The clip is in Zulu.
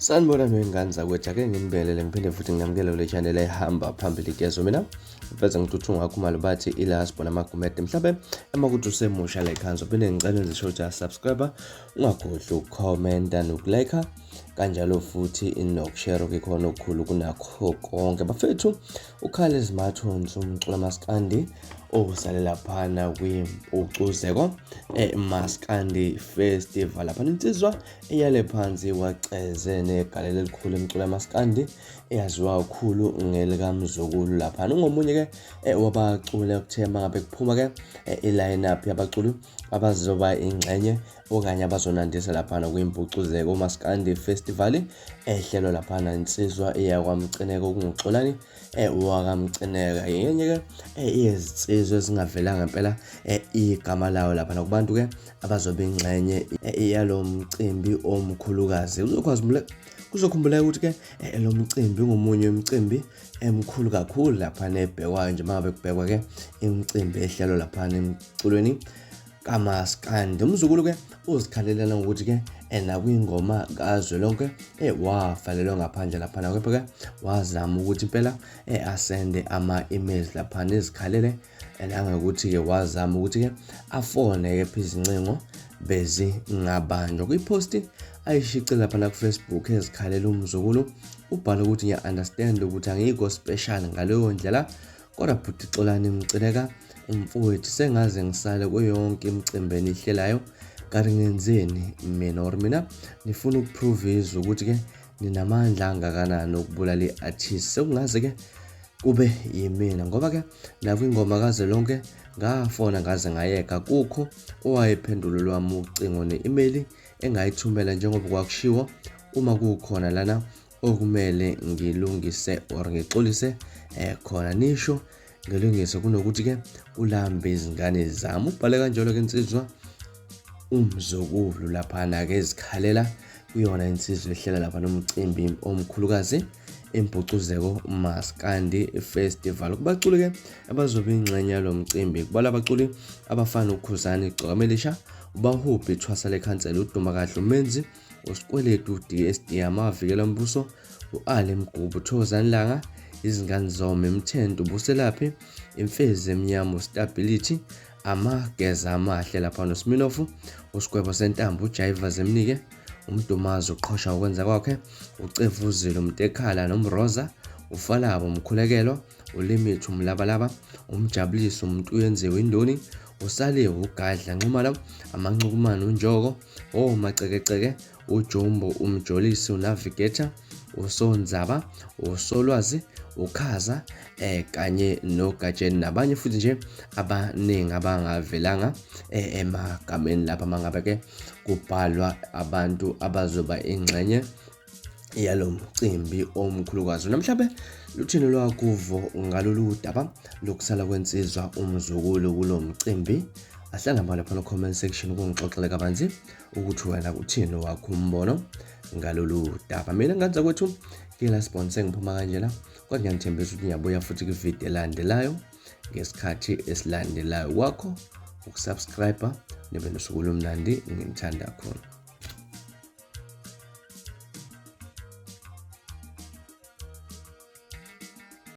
Sanibona nengane zakwethu ake nginibelele ngiphinde futhi nginamukele kule channel ehamba phambili kezo mina mfethu ngithuthunga khumalo bathi ilasbo namagumede mhlawumbe emakuthi usemusha la ekhaya phinde ngicela ngisho ukuthi subscribe ungakhohlwa ukukhomenta nokulike kanjalo futhi nokushare kukhona okukhulu kunakho konke bafethu ukhale smartphones umculo maskandi osalela phana kwiMpucuzeko maskandi festival lapha insizwa eyale phansi waceze negalelo elikhulu emculo maskandi eyaziwa kakhulu ngelika uMzukulu lapha ungomunye ke wabaculi okuthema ngabe kuphuma ke iline up yabaculi abazoba ingxenye okanye abazonandisa lapha kwiMpucuzeko maskandi festival eHlelwa lapha insizwa eyakwaMcineka uXolani wakaMcineka yenye ke izizwe ezingavelanga ngempela igama lawo lapha kubantu ke abazobe ingxenye yalo mcimbi omkhulukazi kuzokhumbuleka ukuthi ke lo mcimbi ngomunye umcimbi emkhulu kakhulu lapha nebhekwayo nje mangabe kubhekwa ke imicimbi eHlelwa lapha emculweni kamaskandi uMzukulu ke uzikhalelana ngokuthi ke nakwingoma kazwe lonke wafalelwa ngaphandle lapha kepha ke wazama ukuthi impela asende ama-emails lapha nezikhalele nangokuthi ke wazama ukuthi ke afone ke izincingo bezi ngabanjwa kwiposti ayishice lapha ku Facebook ezikhalela uMzukulu ubhala ukuthi ngiya understand ukuthi angikho special ngaleyo ndlela kodwa futhi uXolani Mcineka umfowethu sengaze ngisale kuyonke imicimbini ihlelayo kanti ngenzeni mina nifuna ukuprove ukuthi ke ninamandla angakanani ukubulala iartist sekungaze ke kube yimina ngoba ke nakwingoma kaze lonke ngafona ngaze ngayeka kukho owayephendulo lwami ucingo ne-email engayithumela njengoba kwakushiwo uma kukhona lana okumele ngilungise or ngixolise khona nisho ngelungise kunokuthi ke ulambe izingane zami ubhale kanjalo ke insizwa uMzukulu lapha ke ezikhalela kuyona insizwa ehlela lapha nomcimbi omkhulukazi eMpucuzeko maskandi festival kubaculi ke abazobe ingxenye yalo mcimbi kubala abaculi abafana uKhuzani igcokamelisha ubahuphi ithwasa lekhansela uduma kahle umenzi usikweletu uDSD amavikela umbuso uAle Mgubu Thozani Langa izingane zome Mthento ubuselaphi imfezi emnyama ustability amageza amahle lapha noSminoff usikwebo sentambo uJaiva zemnike umdumazo uqhosha ukwenza kwakhe uCevuzile umtekhala nomroza ufalabo umkhulekelo uLimit umlabalaba umjabulisi umuntu uyenziwe indoni usaliwe ugadla nxumalo amancukumane unjoko macekeceke uJumbo umjolisi uNavigator uSonzaba uSolwazi ukhaza kanye noGajeni nabanye futhi nje abaningi abangavelanga emagameni lapha mangabe ke kubhalwa abantu abazoba ingxenye yalo mcimbi omkhulukazi namhlanje luthini lwakuvo ngalolu daba lokusala kwensizwa uMzukulu kulo mcimbi ahlangana lapha no comment section ukungixoxela kabanzi ukuthi wena uthini wakho umbono ngalolu daba mina nganza kwethu ngila sponsor ngiphuma kanjena kodwa ngiyamthembisa ukuthi ngiyabuya futhi ku video elandelayo ngesikhathi esilandelayo kwakho ukusubscribe nibe nosuku lomnandi ngimthanda khona.